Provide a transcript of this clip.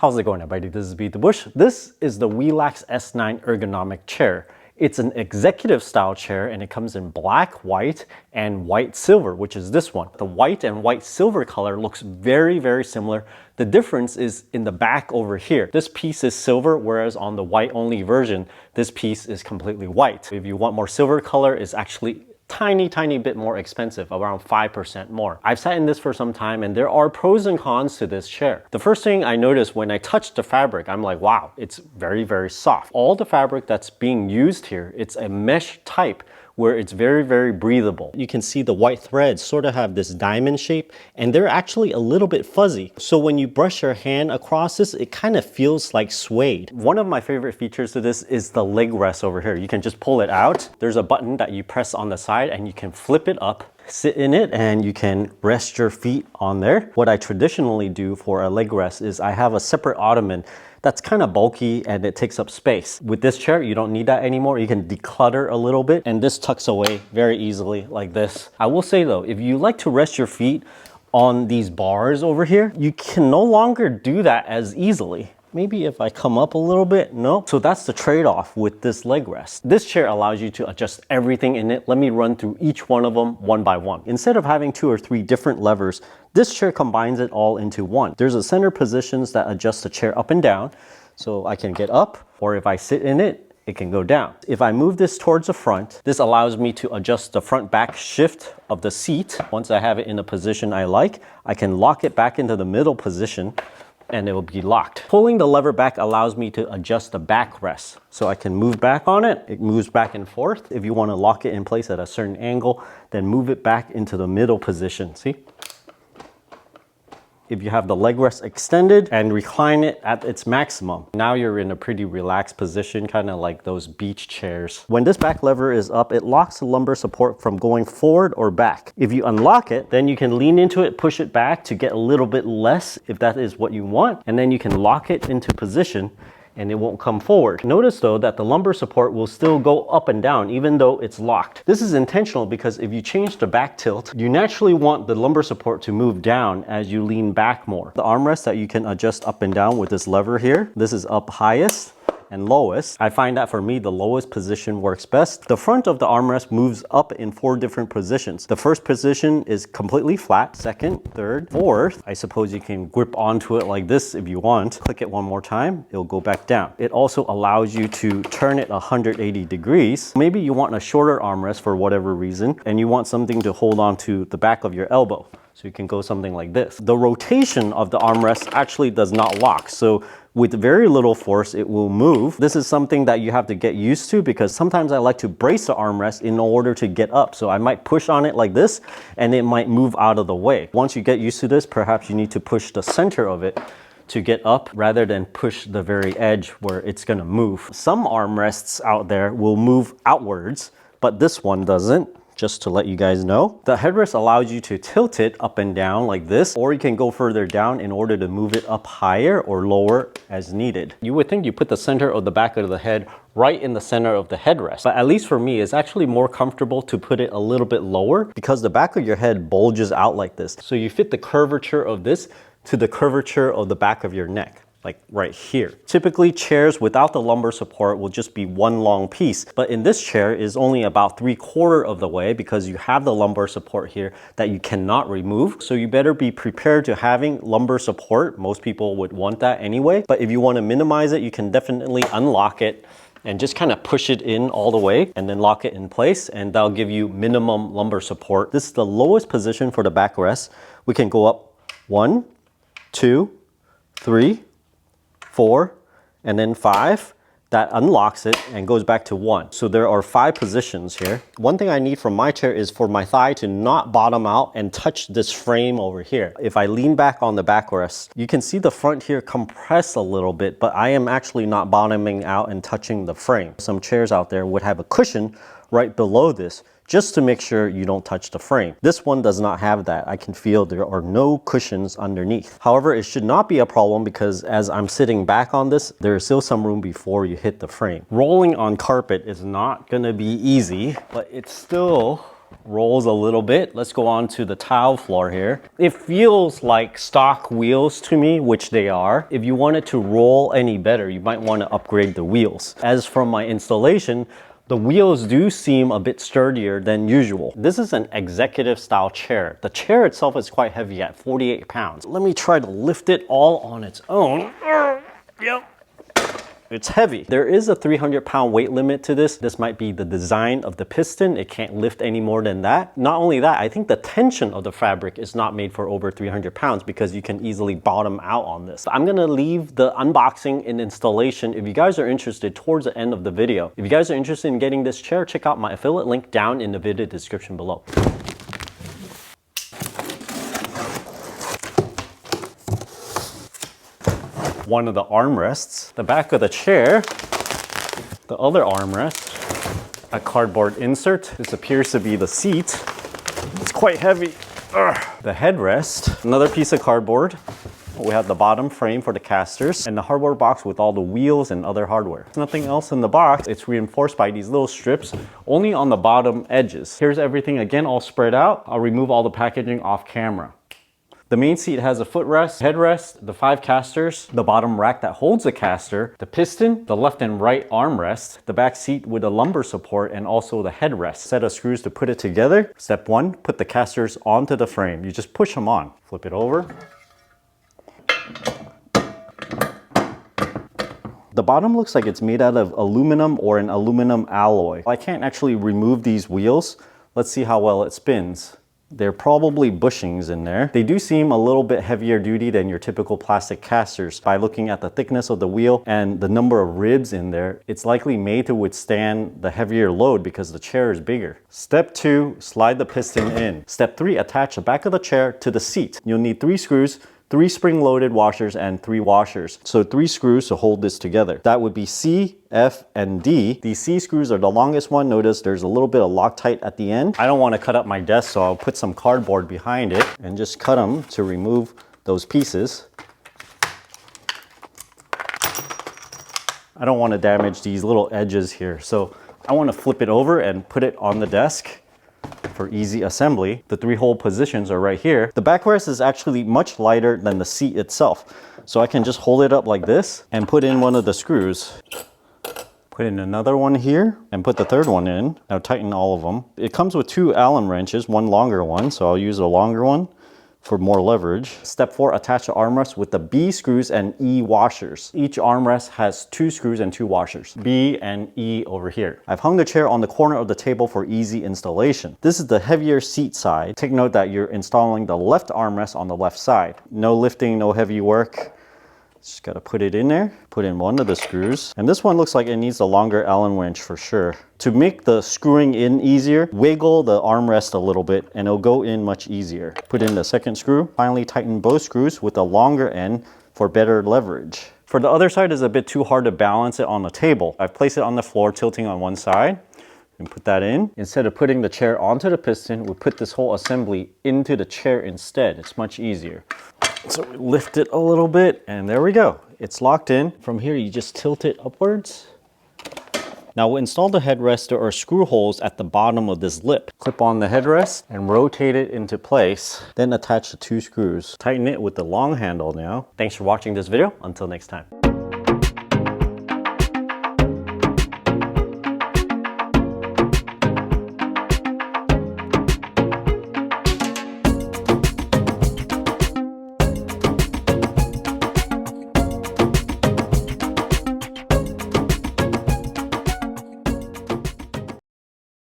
How's it going, everybody? This is Beat the Bush. This is the Welax S9 ergonomic chair. It's an executive style chair and it comes in black, white, and white silver, which is this one. The white and white silver color looks very, very similar. The difference is in the back over here. This piece is silver, whereas on the white only version, this piece is completely white. If you want more silver color, it's actually tiny bit more expensive, around 5% more. I've sat in this for some time and there are pros and cons to this chair. The first thing I noticed when I touched the fabric, I'm like, wow, it's very, very soft. All the fabric that's being used here, it's a mesh type where it's very, very breathable. You can see the white threads sort of have this diamond shape and they're actually a little bit fuzzy. So when you brush your hand across this, it kind of feels like suede. One of my favorite features to this is the leg rest over here. You can just pull it out. There's a button that you press on the side and you can flip it up, sit in it, and you can rest your feet on there. What I traditionally do for a leg rest is I have a separate ottoman that's kind of bulky and it takes up space. With this chair, you don't need that anymore. You can declutter a little bit and this tucks away very easily like this. I will say though, if you like to rest your feet on these bars over here, you can no longer do that as easily. Maybe if I come up a little bit, no. So that's the trade-off with this leg rest. This chair allows you to adjust everything in it. Let me run through each one of them one by one. Instead of having 2 or 3 different levers, this chair combines it all into one. There's a center positions that adjust the chair up and down. So I can get up, or if I sit in it, it can go down. If I move this towards the front, this allows me to adjust the front back shift of the seat. Once I have it in a position I like, I can lock it back into the middle position and it will be locked. Pulling the lever back allows me to adjust the backrest. So I can move back on it, it moves back and forth. If you want to lock it in place at a certain angle, then move it back into the middle position, see? If you have the leg rest extended and recline it at its maximum, now you're in a pretty relaxed position, kind of like those beach chairs. When this back lever is up, it locks the lumbar support from going forward or back. If you unlock it, then you can lean into it, push it back to get a little bit less if that is what you want, and then you can lock it into position and it won't come forward. Notice though that the lumbar support will still go up and down even though it's locked. This is intentional because if you change the back tilt, you naturally want the lumbar support to move down as you lean back more. The armrest that you can adjust up and down with this lever here, this is up highest and lowest. I find that for me, the lowest position works best. The front of the armrest moves up in 4 different positions. The first position is completely flat, second, third, fourth. I suppose you can grip onto it like this if you want. Click it one more time, it'll go back down. It also allows you to turn it 180 degrees. Maybe you want a shorter armrest for whatever reason, and you want something to hold on to the back of your elbow. So you can go something like this. The rotation of the armrest actually does not lock. So with very little force, it will move. This is something that you have to get used to because sometimes I like to brace the armrest in order to get up. So I might push on it like this and it might move out of the way. Once you get used to this, perhaps you need to push the center of it to get up rather than push the very edge where it's gonna move. Some armrests out there will move outwards, but this one doesn't. Just to let you guys know. The headrest allows you to tilt it up and down like this, or you can go further down in order to move it up higher or lower as needed. You would think you put the center of the back of the head right in the center of the headrest, but at least for me, it's actually more comfortable to put it a little bit lower because the back of your head bulges out like this. So you fit the curvature of this to the curvature of the back of your neck. Like right here. Typically chairs without the lumbar support will just be one long piece, but in this chair is only about 3/4 of the way because you have the lumbar support here that you cannot remove. So you better be prepared to having lumbar support. Most people would want that anyway, but if you want to minimize it, you can definitely unlock it and just kind of push it in all the way and then lock it in place, and that'll give you minimum lumbar support. This is the lowest position for the backrest. We can go up 1, 2, 3, 4, and then 5. That unlocks it and goes back to 1. So there are 5 positions here. One thing I need from my chair is for my thigh to not bottom out and touch this frame over here. If I lean back on the backrest, you can see the front here compress a little bit, but I am actually not bottoming out and touching the frame. Some chairs out there would have a cushion right below this just to make sure you don't touch the frame. This one does not have that. I can feel there are no cushions underneath. However, it should not be a problem because as I'm sitting back on this, there is still some room before you hit the frame. Rolling on carpet is not gonna be easy, but it's still rolls a little bit. Let's go on to the tile floor here. It feels like stock wheels to me, which they are. If you want it to roll any better, you might want to upgrade the wheels. As from my installation, the wheels do seem a bit sturdier than usual. This is an executive style chair. The chair itself is quite heavy at 48 pounds. Let me try to lift it all on its own. Yep. It's heavy. There is a 300-pound weight limit to this. This might be the design of the piston. It can't lift any more than that. Not only that, I think the tension of the fabric is not made for over 300 pounds because you can easily bottom out on this. I'm gonna leave the unboxing and installation, if you guys are interested, towards the end of the video. If you guys are interested in getting this chair, check out my affiliate link down in the video description below. One of the armrests, the back of the chair, the other armrest, a cardboard insert. This appears to be the seat. It's quite heavy. Ugh. The headrest, another piece of cardboard. We have the bottom frame for the casters and the hardware box with all the wheels and other hardware. There's nothing else in the box. It's reinforced by these little strips only on the bottom edges. Here's everything again all spread out. I'll remove all the packaging off camera. The main seat has a footrest, headrest, the 5 casters, the bottom rack that holds the caster, the piston, the left and right armrest, the back seat with a lumbar support, and also the headrest. Set of screws to put it together. Step 1, put the casters onto the frame. You just push them on. Flip it over. The bottom looks like it's made out of aluminum or an aluminum alloy. I can't actually remove these wheels. Let's see how well it spins. They're probably bushings in there. They do seem a little bit heavier duty than your typical plastic casters. By looking at the thickness of the wheel and the number of ribs in there, it's likely made to withstand the heavier load because the chair is bigger. Step 2, slide the piston in. Step 3, attach the back of the chair to the seat. You'll need 3 screws, 3 spring-loaded washers, and 3 washers. So 3 screws to hold this together. That would be C, F, and D. These C screws are the longest one. Notice there's a little bit of Loctite at the end. I don't want to cut up my desk, so I'll put some cardboard behind it and just cut them to remove those pieces. I don't want to damage these little edges here, so I want to flip it over and put it on the desk for easy assembly. The 3 hole positions are right here. The backrest is actually much lighter than the seat itself. So I can just hold it up like this and put in one of the screws. Put in another one here and put the 3rd one in. Now tighten all of them. It comes with 2 Allen wrenches, one longer one, so I'll use a longer one for more leverage. Step 4, attach the armrest with the B screws and E washers. Each armrest has 2 screws and 2 washers, B and E over here. I've hung the chair on the corner of the table for easy installation. This is the heavier seat side. Take note that you're installing the left armrest on the left side. No lifting, no heavy work. Just gotta put it in there, put in one of the screws. And this one looks like it needs a longer Allen wrench for sure. To make the screwing in easier, wiggle the armrest a little bit and it'll go in much easier. Put in the 2nd screw. Finally tighten both screws with the longer end for better leverage. For the other side, it's a bit too hard to balance it on the table. I've placed it on the floor, tilting on one side. And put that in. Instead of putting the chair onto the piston, we put this whole assembly into the chair instead. It's much easier. So we lift it a little bit and there we go. It's locked in. From here, you just tilt it upwards. Now we'll install the headrest. There are screw holes at the bottom of this lip. Clip on the headrest and rotate it into place. Then attach the 2 screws. Tighten it with the long handle now. Thanks for watching this video. Until next time.